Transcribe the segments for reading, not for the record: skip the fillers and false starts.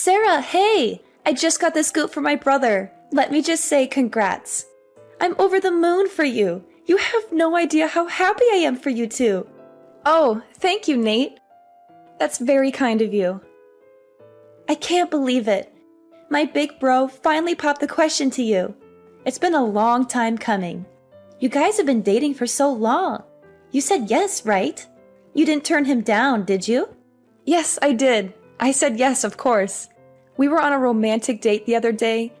Sarah, hey! I just got the scoop for my brother. Let me just say congrats. I'm over the moon for you. You have no idea how happy I am for you two. Oh, thank you, Nate. That's very kind of you. I can't believe it. My big bro finally popped the question to you. It's been a long time coming. You guys have been dating for so long. You said yes, right? You didn't turn him down, did you? Yes, I did. I said yes, of course. We were on a romantic date the other day,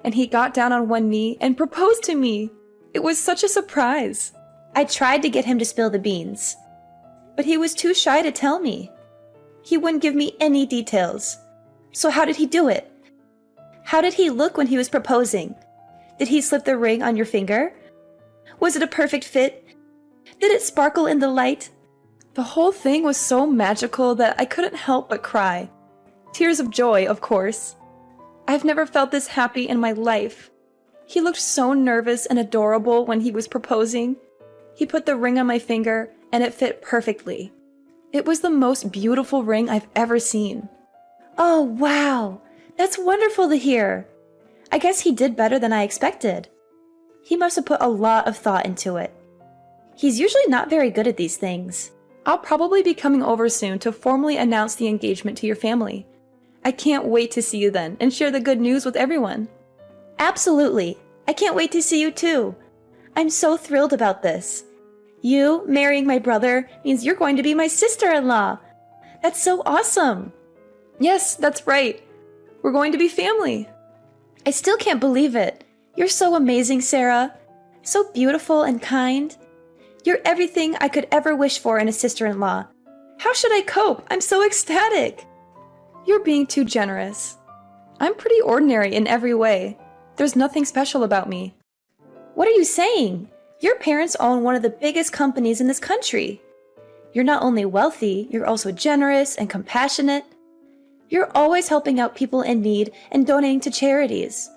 and he got down on one knee and proposed to me. It was such a surprise. I tried to get him to spill the beans, but he was too shy to tell me. He wouldn't give me any details. So how did he do it? How did he look when he was proposing? Did he slip the ring on your finger? Was it a perfect fit? Did it sparkle in the light? The whole thing was so magical that I couldn't help but cry. Tears of joy, of course. I've never felt this happy in my life. He looked so nervous and adorable when he was proposing. He put the ring on my finger, and it fit perfectly. It was the most beautiful ring I've ever seen. Oh, wow! That's wonderful to hear! I guess he did better than I expected. He must have put a lot of thought into it. He's usually not very good at these things. I'll probably be coming over soon to formally announce the engagement to your family. I can't wait to see you then and share the good news with everyone. Absolutely. I can't wait to see you too. I'm so thrilled about this. You marrying my brother means you're going to be my sister-in-law. That's so awesome. Yes, that's right. We're going to be family. I still can't believe it. You're so amazing, Sarah. So beautiful and kind. You're everything I could ever wish for in a sister-in-law. How should I cope? I'm so ecstatic. You're being too generous. I'm pretty ordinary in every way. There's nothing special about me. What are you saying? Your parents own one of the biggest companies in this country. You're not only wealthy, you're also generous and compassionate. You're always helping out people in need and donating to charities.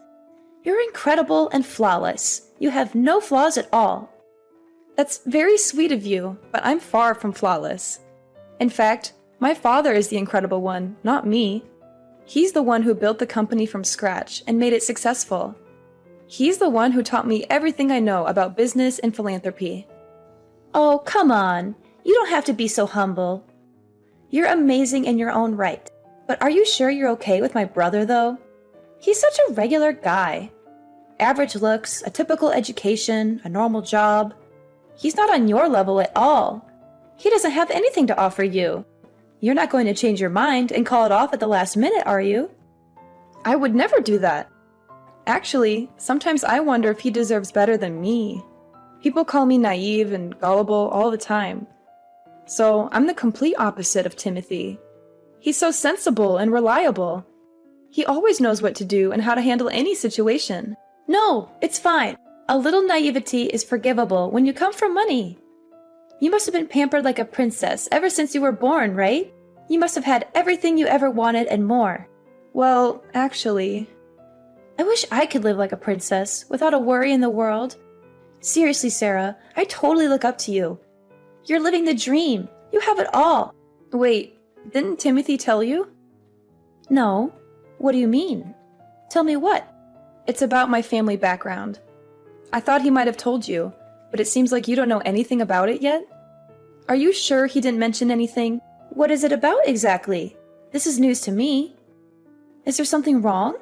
You're incredible and flawless. You have no flaws at all. That's very sweet of you, but I'm far from flawless. In fact, my father is the incredible one, not me. He's the one who built the company from scratch and made it successful. He's the one who taught me everything I know about business and philanthropy. Oh, come on. You don't have to be so humble. You're amazing in your own right. But are you sure you're okay with my brother, though? He's such a regular guy. Average looks, a typical education, a normal job. He's not on your level at all. He doesn't have anything to offer you. You're not going to change your mind and call it off at the last minute, are you? I would never do that. Actually, sometimes I wonder if he deserves better than me. People call me naive and gullible all the time. So I'm the complete opposite of Timothy. He's so sensible and reliable. He always knows what to do and how to handle any situation. No, it's fine. A little naivety is forgivable when you come from money. You must have been pampered like a princess ever since you were born, right? You must have had everything you ever wanted and more. Well, actually, I wish I could live like a princess without a worry in the world. Seriously, Sarah, I totally look up to you. You're living the dream. You have it all. Wait, didn't Timothy tell you? No. What do you mean? Tell me what? It's about my family background. I thought he might have told you, but it seems like you don't know anything about it yet? Are you sure he didn't mention anything? What is it about exactly? This is news to me. Is there something wrong?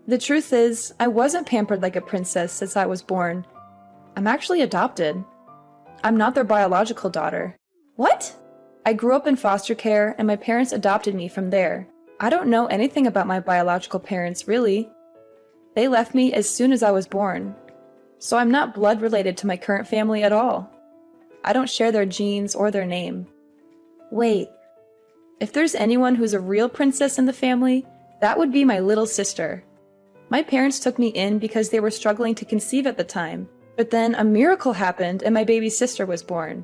The truth is, I wasn't pampered like a princess since I was born. I'm actually adopted. I'm not their biological daughter. What? I grew up in foster care, and my parents adopted me from there. I don't know anything about my biological parents, really. They left me as soon as I was born. So I'm not blood related to my current family at all. I don't share their genes or their name. Wait. If there's anyone who's a real princess in the family, that would be my little sister. My parents took me in because they were struggling to conceive at the time, but then a miracle happened and my baby sister was born.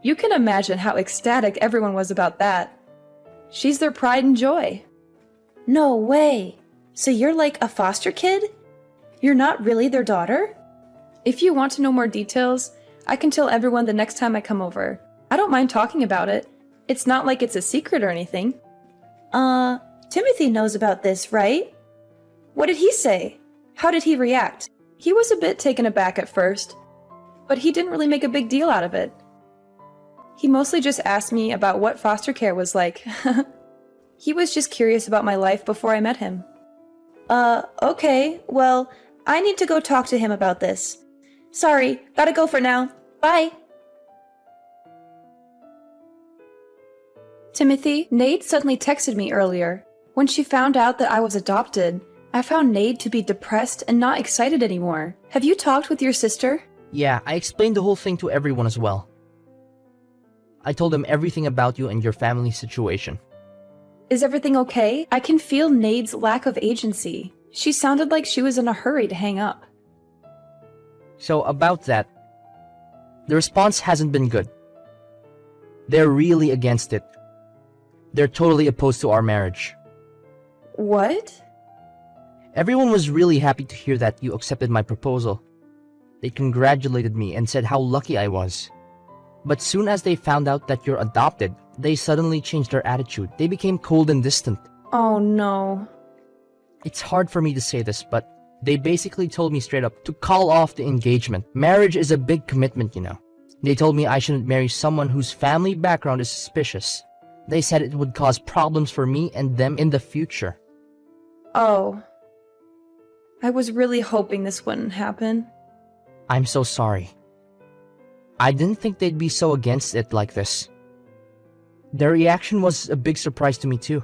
You can imagine how ecstatic everyone was about that. She's their pride and joy. No way! So you're like a foster kid? You're not really their daughter? If you want to know more details, I can tell everyone the next time I come over. I don't mind talking about it. It's not like it's a secret or anything. Timothy knows about this, right? What did he say? How did he react? He was a bit taken aback at first, but he didn't really make a big deal out of it. He mostly just asked me about what foster care was like. He was just curious about my life before I met him. Okay, well, I need to go talk to him about this. Sorry, gotta go for now. Bye! Timothy, Nade suddenly texted me earlier. When she found out that I was adopted, I found Nade to be depressed and not excited anymore. Have you talked with your sister? Yeah, I explained the whole thing to everyone as well. I told them everything about you and your family situation. Is everything okay? I can feel Nade's lack of agency. She sounded like she was in a hurry to hang up. So about that, the response hasn't been good. They're really against it. They're totally opposed to our marriage. What? Everyone was really happy to hear that you accepted my proposal. They congratulated me and said how lucky I was. But soon as they found out that you're adopted, they suddenly changed their attitude. They became cold and distant. Oh no. It's hard for me to say this, but they basically told me straight up to call off the engagement. Marriage is a big commitment, you know. They told me I shouldn't marry someone whose family background is suspicious. They said it would cause problems for me and them in the future. Oh. I was really hoping this wouldn't happen. I'm so sorry. I didn't think they'd be so against it like this. Their reaction was a big surprise to me too.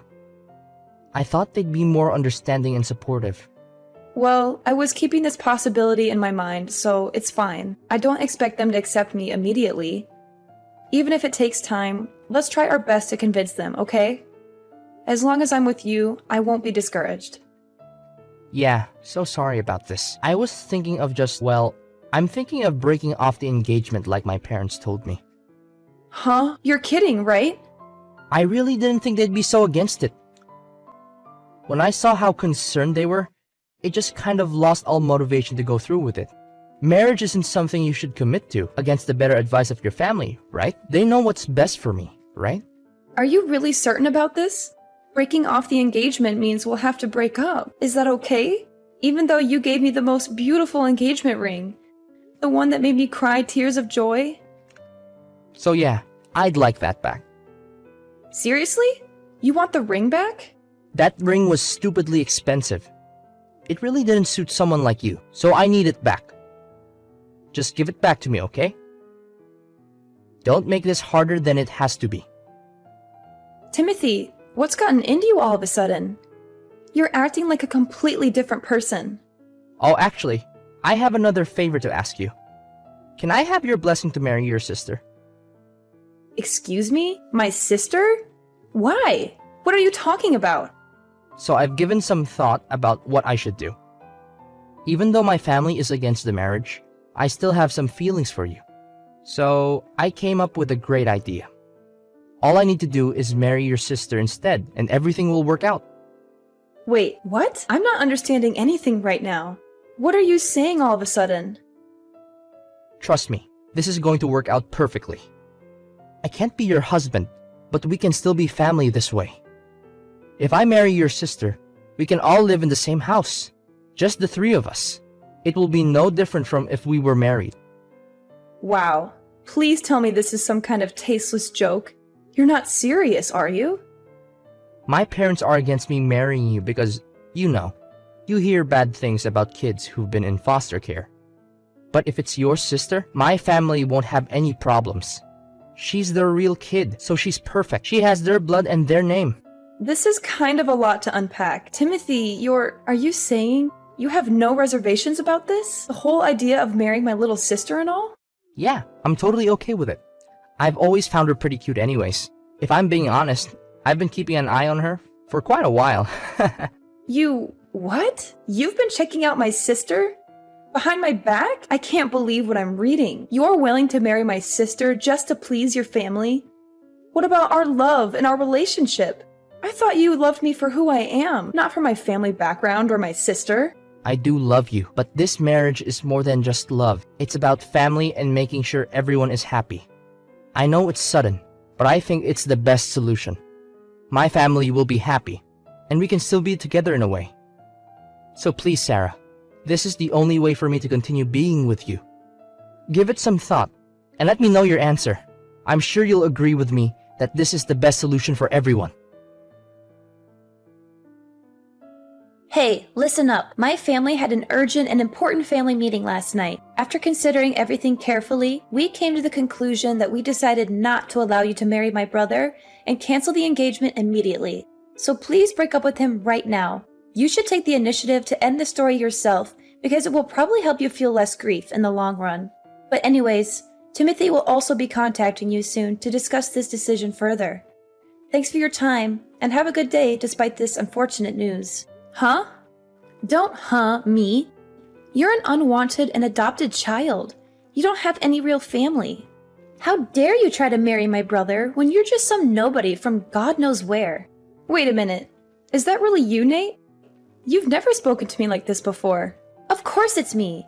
I thought they'd be more understanding and supportive. Well, I was keeping this possibility in my mind, so it's fine. I don't expect them to accept me immediately. Even if it takes time, let's try our best to convince them, okay? As long as I'm with you, I won't be discouraged. Yeah, so sorry about this. I was thinking of I'm thinking of breaking off the engagement like my parents told me. Huh? You're kidding, right? I really didn't think they'd be so against it. When I saw how concerned they were, it just kind of lost all motivation to go through with it. Marriage isn't something you should commit to against the better advice of your family, right? They know what's best for me, right? Are you really certain about this? Breaking off the engagement means we'll have to break up. Is that okay? Even though you gave me the most beautiful engagement ring. The one that made me cry tears of joy? So yeah, I'd like that back. Seriously? You want the ring back? That ring was stupidly expensive. It really didn't suit someone like you, so I need it back. Just give it back to me, okay? Don't make this harder than it has to be. Timothy, what's gotten into you all of a sudden? You're acting like a completely different person. Oh, actually, I have another favor to ask you. Can I have your blessing to marry your sister? Excuse me? My sister? Why? What are you talking about? So I've given some thought about what I should do. Even though my family is against the marriage, I still have some feelings for you. So I came up with a great idea. All I need to do is marry your sister instead, and everything will work out. Wait, what? I'm not understanding anything right now. What are you saying all of a sudden? Trust me, this is going to work out perfectly. I can't be your husband, but we can still be family this way. If I marry your sister, we can all live in the same house. Just the three of us. It will be no different from if we were married. Wow. Please tell me this is some kind of tasteless joke. You're not serious, are you? My parents are against me marrying you because, you know, you hear bad things about kids who've been in foster care. But if it's your sister, my family won't have any problems. She's their real kid, so she's perfect. She has their blood and their name. This is kind of a lot to unpack. Timothy, are you saying you have no reservations about this? The whole idea of marrying my little sister and all? Yeah, I'm totally okay with it. I've always found her pretty cute anyways. If I'm being honest, I've been keeping an eye on her for quite a while. You, what? You've been checking out my sister? Behind my back? I can't believe what I'm reading. You're willing to marry my sister just to please your family? What about our love and our relationship? I thought you loved me for who I am, not for my family background or my sister. I do love you, but this marriage is more than just love. It's about family and making sure everyone is happy. I know it's sudden, but I think it's the best solution. My family will be happy, and we can still be together in a way. So please, Sarah, this is the only way for me to continue being with you. Give it some thought, and let me know your answer. I'm sure you'll agree with me that this is the best solution for everyone. Hey, listen up. My family had an urgent and important family meeting last night. After considering everything carefully, we came to the conclusion that we decided not to allow you to marry my brother and cancel the engagement immediately. So please break up with him right now. You should take the initiative to end the story yourself because it will probably help you feel less grief in the long run. But anyways, Timothy will also be contacting you soon to discuss this decision further. Thanks for your time, and have a good day despite this unfortunate news. Huh? Don't me. You're an unwanted and adopted child. You don't have any real family. How dare you try to marry my brother when you're just some nobody from God knows where? Wait a minute. Is that really you, Nate? You've never spoken to me like this before. Of course it's me.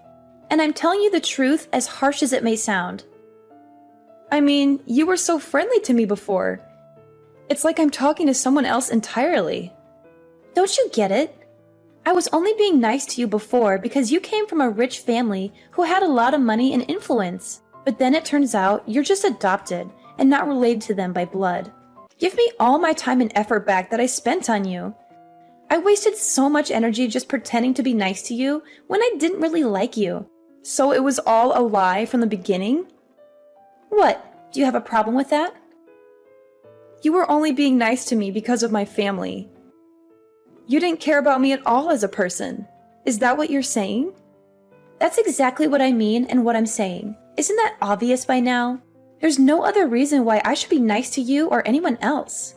And I'm telling you the truth, as harsh as it may sound. I mean, you were so friendly to me before. It's like I'm talking to someone else entirely. Don't you get it? I was only being nice to you before because you came from a rich family who had a lot of money and influence. But then it turns out you're just adopted and not related to them by blood. Give me all my time and effort back that I spent on you. I wasted so much energy just pretending to be nice to you when I didn't really like you. So it was all a lie from the beginning? What? Do you have a problem with that? You were only being nice to me because of my family. You didn't care about me at all as a person. Is that what you're saying? That's exactly what I mean and what I'm saying. Isn't that obvious by now? There's no other reason why I should be nice to you or anyone else.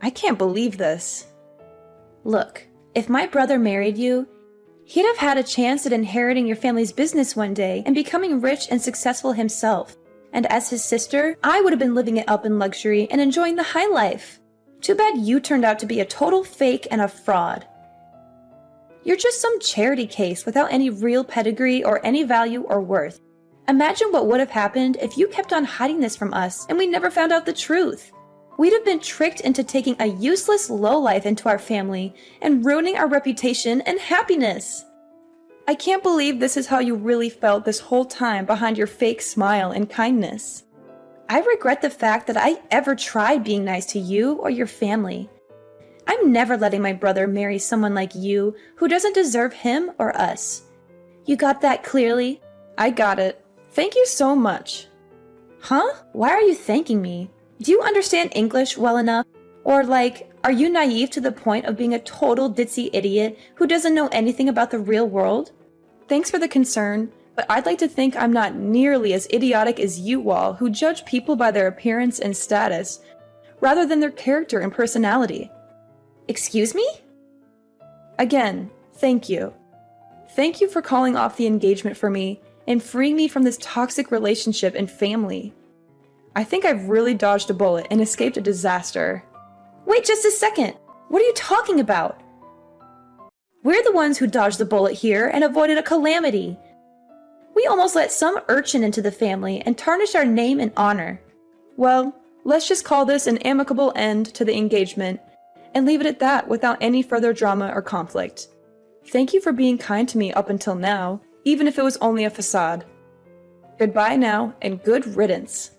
I can't believe this. Look, if my brother married you, he'd have had a chance at inheriting your family's business one day and becoming rich and successful himself. And as his sister, I would have been living it up in luxury and enjoying the high life. Too bad you turned out to be a total fake and a fraud. You're just some charity case without any real pedigree or any value or worth. Imagine what would have happened if you kept on hiding this from us and we never found out the truth. We'd have been tricked into taking a useless lowlife into our family and ruining our reputation and happiness. I can't believe this is how you really felt this whole time behind your fake smile and kindness. I regret the fact that I ever tried being nice to you or your family. I'm never letting my brother marry someone like you who doesn't deserve him or us. You got that clearly? I got it. Thank you so much. Huh? Why are you thanking me? Do you understand English well enough? Or are you naive to the point of being a total ditzy idiot who doesn't know anything about the real world? Thanks for the concern, but I'd like to think I'm not nearly as idiotic as you all who judge people by their appearance and status, rather than their character and personality. Excuse me? Again, thank you. Thank you for calling off the engagement for me and freeing me from this toxic relationship and family. I think I've really dodged a bullet and escaped a disaster. Wait just a second! What are you talking about? We're the ones who dodged the bullet here and avoided a calamity. We almost let some urchin into the family and tarnished our name and honor. Well, let's just call this an amicable end to the engagement and leave it at that without any further drama or conflict. Thank you for being kind to me up until now, even if it was only a facade. Goodbye now, and good riddance.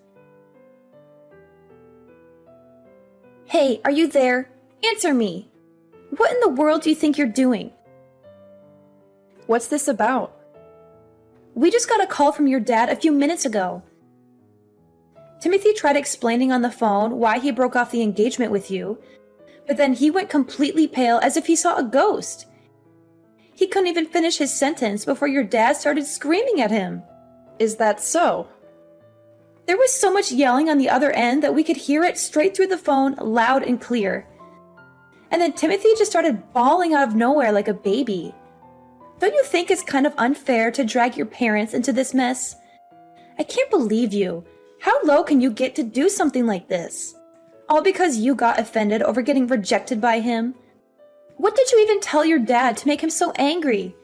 Hey, are you there? Answer me! What in the world do you think you're doing? What's this about? We just got a call from your dad a few minutes ago. Timothy tried explaining on the phone why he broke off the engagement with you, but then he went completely pale as if he saw a ghost. He couldn't even finish his sentence before your dad started screaming at him. Is that so? There was so much yelling on the other end that we could hear it straight through the phone, loud and clear. And then Timothy just started bawling out of nowhere like a baby. Don't you think it's kind of unfair to drag your parents into this mess? I can't believe you. How low can you get to do something like this? All because you got offended over getting rejected by him? What did you even tell your dad to make him so angry?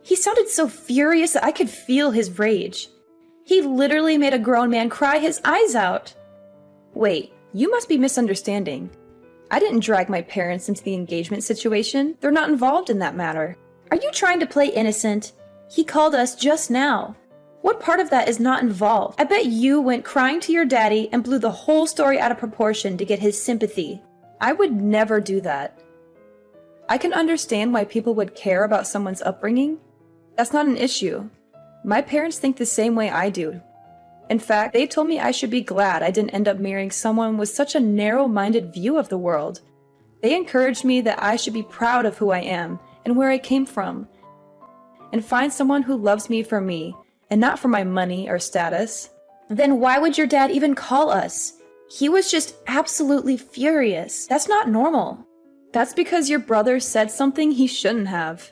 He sounded so furious that I could feel his rage. He literally made a grown man cry his eyes out. Wait, you must be misunderstanding. I didn't drag my parents into the engagement situation. They're not involved in that matter. Are you trying to play innocent? He called us just now. What part of that is not involved? I bet you went crying to your daddy and blew the whole story out of proportion to get his sympathy. I would never do that. I can understand why people would care about someone's upbringing. That's not an issue. My parents think the same way I do. In fact, they told me I should be glad I didn't end up marrying someone with such a narrow-minded view of the world. They encouraged me that I should be proud of who I am and where I came from, and find someone who loves me for me, and not for my money or status. Then why would your dad even call us? He was just absolutely furious. That's not normal. That's because your brother said something he shouldn't have.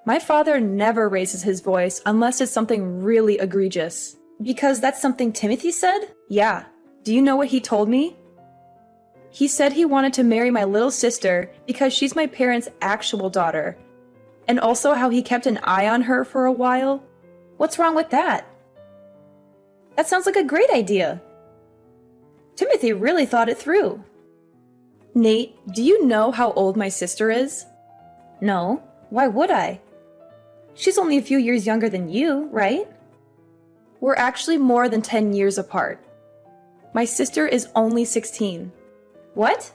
My father never raises his voice unless it's something really egregious. Because that's something Timothy said? Yeah. Do you know what he told me? He said he wanted to marry my little sister because she's my parents' actual daughter. And also how he kept an eye on her for a while. What's wrong with that? That sounds like a great idea. Timothy really thought it through. Nate, do you know how old my sister is? No. Why would I? She's only a few years younger than you, right? We're actually more than 10 years apart. My sister is only 16. What?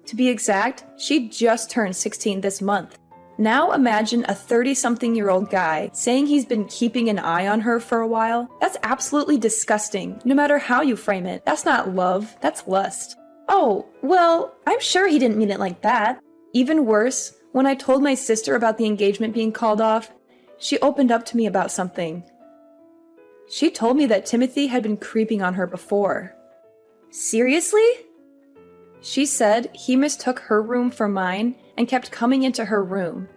To be exact, she just turned 16 this month. Now imagine a 30-something-year-old guy saying he's been keeping an eye on her for a while. That's absolutely disgusting, no matter how you frame it. That's not love, that's lust. Oh, well, I'm sure he didn't mean it like that. Even worse, when I told my sister about the engagement being called off, she opened up to me about something. She told me that Timothy had been creeping on her before. Seriously? She said he mistook her room for mine and kept coming into her room.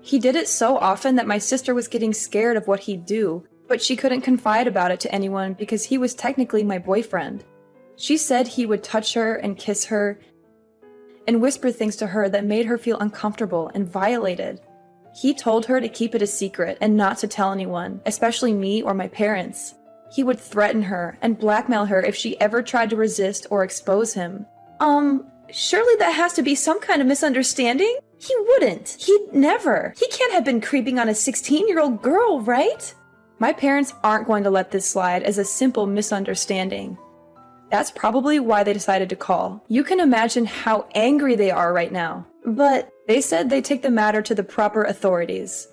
He did it so often that my sister was getting scared of what he'd do, but she couldn't confide about it to anyone because he was technically my boyfriend. She said he would touch her and kiss her and whisper things to her that made her feel uncomfortable and violated. He told her to keep it a secret and not to tell anyone, especially me or my parents. He would threaten her and blackmail her if she ever tried to resist or expose him. Surely that has to be some kind of misunderstanding? He wouldn't. He'd never. He can't have been creeping on a 16-year-old girl, right? My parents aren't going to let this slide as a simple misunderstanding. That's probably why they decided to call. You can imagine how angry they are right now. But they said they'd take the matter to the proper authorities.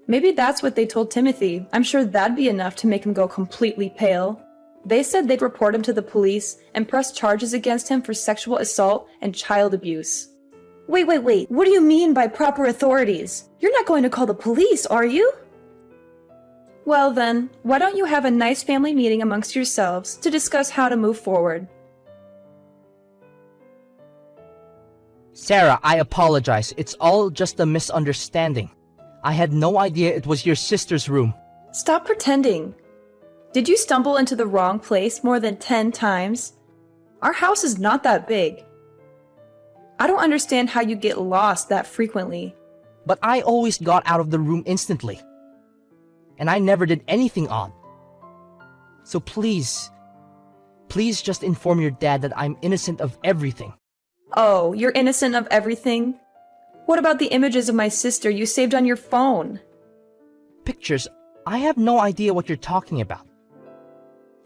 Maybe that's what they told Timothy. I'm sure that'd be enough to make him go completely pale. They said they'd report him to the police and press charges against him for sexual assault and child abuse. Wait. What do you mean by proper authorities? You're not going to call the police, are you? Well then, why don't you have a nice family meeting amongst yourselves to discuss how to move forward? Sarah, I apologize. It's all just a misunderstanding. I had no idea it was your sister's room. Stop pretending. Did you stumble into the wrong place more than 10 times? Our house is not that big. I don't understand how you get lost that frequently. But I always got out of the room instantly. And I never did anything odd. So please just inform your dad that I'm innocent of everything. Oh, you're innocent of everything? What about the images of my sister you saved on your phone? Pictures? I have no idea what you're talking about.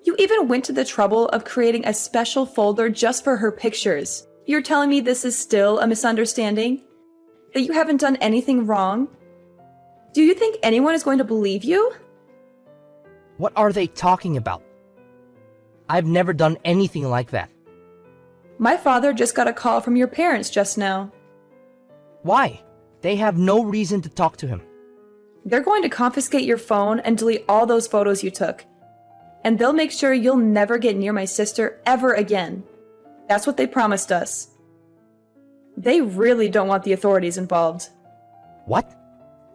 You even went to the trouble of creating a special folder just for her pictures. You're telling me this is still a misunderstanding? That you haven't done anything wrong? Do you think anyone is going to believe you? What are they talking about? I've never done anything like that. My father just got a call from your parents just now. Why? They have no reason to talk to him. They're going to confiscate your phone and delete all those photos you took. And they'll make sure you'll never get near my sister ever again. That's what they promised us. They really don't want the authorities involved. What?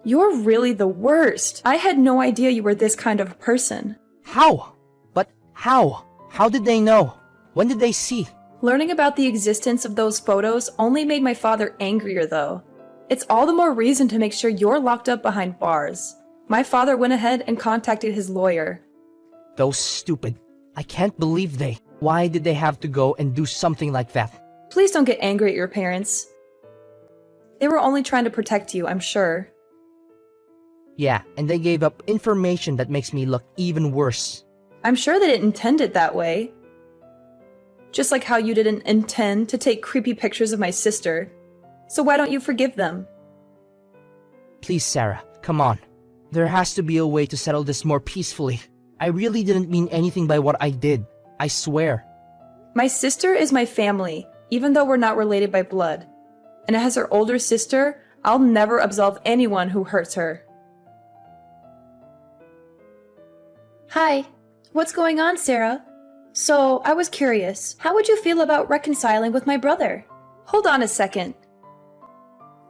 You're really the worst. I had no idea you were this kind of person. How? But how? How did they know? When did they see? Learning about the existence of those photos only made my father angrier, though. It's all the more reason to make sure you're locked up behind bars. My father went ahead and contacted his lawyer. Those stupid. I can't believe they. Why did they have to go and do something like that? Please don't get angry at your parents. They were only trying to protect you, I'm sure. Yeah, and they gave up information that makes me look even worse. I'm sure they didn't intend it that way. Just like how you didn't intend to take creepy pictures of my sister. So why don't you forgive them? Please, Sarah, come on. There has to be a way to settle this more peacefully. I really didn't mean anything by what I did. I swear. My sister is my family, even though we're not related by blood. And as her older sister, I'll never absolve anyone who hurts her. Hi. What's going on, Sarah? So, I was curious, how would you feel about reconciling with my brother? Hold on a second.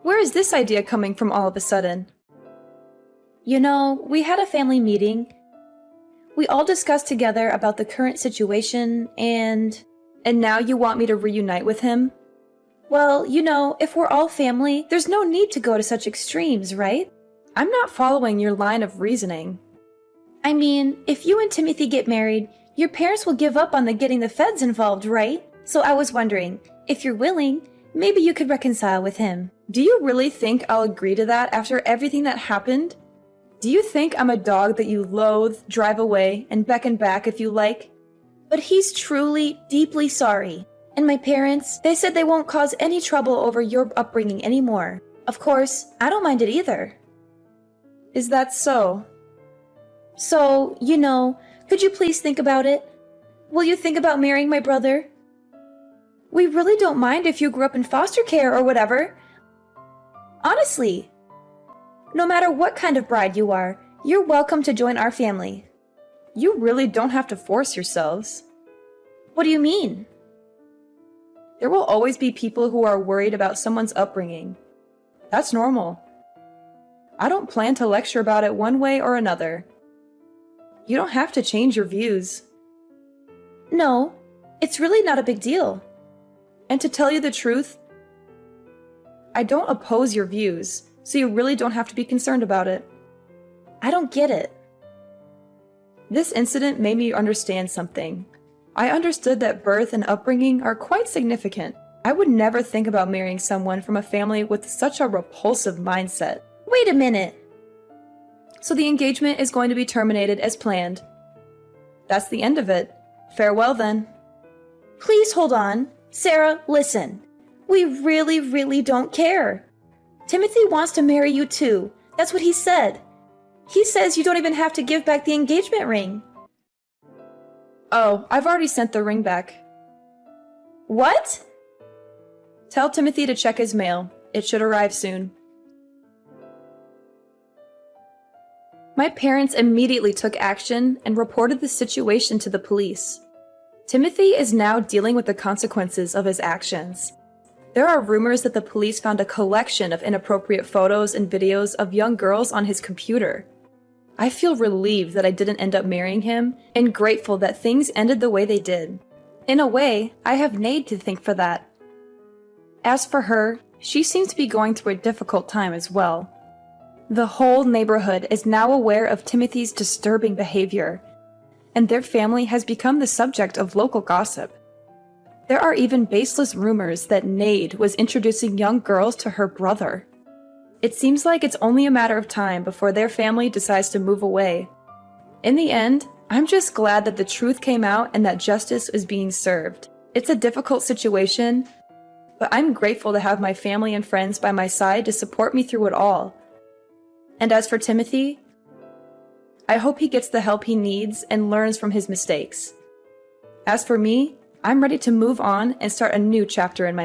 Where is this idea coming from all of a sudden? You know, we had a family meeting. We all discussed together about the current situation and now you want me to reunite with him? Well, you know, if we're all family, there's no need to go to such extremes, right? I'm not following your line of reasoning. I mean, if you and Timothy get married, your parents will give up on the getting the feds involved, right? So I was wondering, if you're willing, maybe you could reconcile with him. Do you really think I'll agree to that after everything that happened? Do you think I'm a dog that you loathe, drive away, and beckon back if you like? But he's truly, deeply sorry. And my parents, they said they won't cause any trouble over your upbringing anymore. Of course, I don't mind it either. Is that so? So, you know, could you please think about it? Will you think about marrying my brother? We really don't mind if you grew up in foster care or whatever. Honestly. No matter what kind of bride you are, you're welcome to join our family. You really don't have to force yourselves. What do you mean? There will always be people who are worried about someone's upbringing. That's normal. I don't plan to lecture about it one way or another. You don't have to change your views. No, it's really not a big deal. And to tell you the truth, I don't oppose your views, so you really don't have to be concerned about it. I don't get it. This incident made me understand something. I understood that birth and upbringing are quite significant. I would never think about marrying someone from a family with such a repulsive mindset. Wait a minute! So the engagement is going to be terminated as planned. That's the end of it. Farewell then. Please hold on. Sarah, listen. We really don't care. Timothy wants to marry you too. That's what he said. He says you don't even have to give back the engagement ring. Oh, I've already sent the ring back. What? Tell Timothy to check his mail. It should arrive soon. My parents immediately took action and reported the situation to the police. Timothy is now dealing with the consequences of his actions. There are rumors that the police found a collection of inappropriate photos and videos of young girls on his computer. I feel relieved that I didn't end up marrying him and grateful that things ended the way they did. In a way, I have Nade to thank for that. As for her, she seems to be going through a difficult time as well. The whole neighborhood is now aware of Timothy's disturbing behavior, and their family has become the subject of local gossip. There are even baseless rumors that Nade was introducing young girls to her brother. It seems like it's only a matter of time before their family decides to move away. In the end, I'm just glad that the truth came out and that justice is being served. It's a difficult situation, but I'm grateful to have my family and friends by my side to support me through it all. And as for Timothy, I hope he gets the help he needs and learns from his mistakes. As for me, I'm ready to move on and start a new chapter in my life.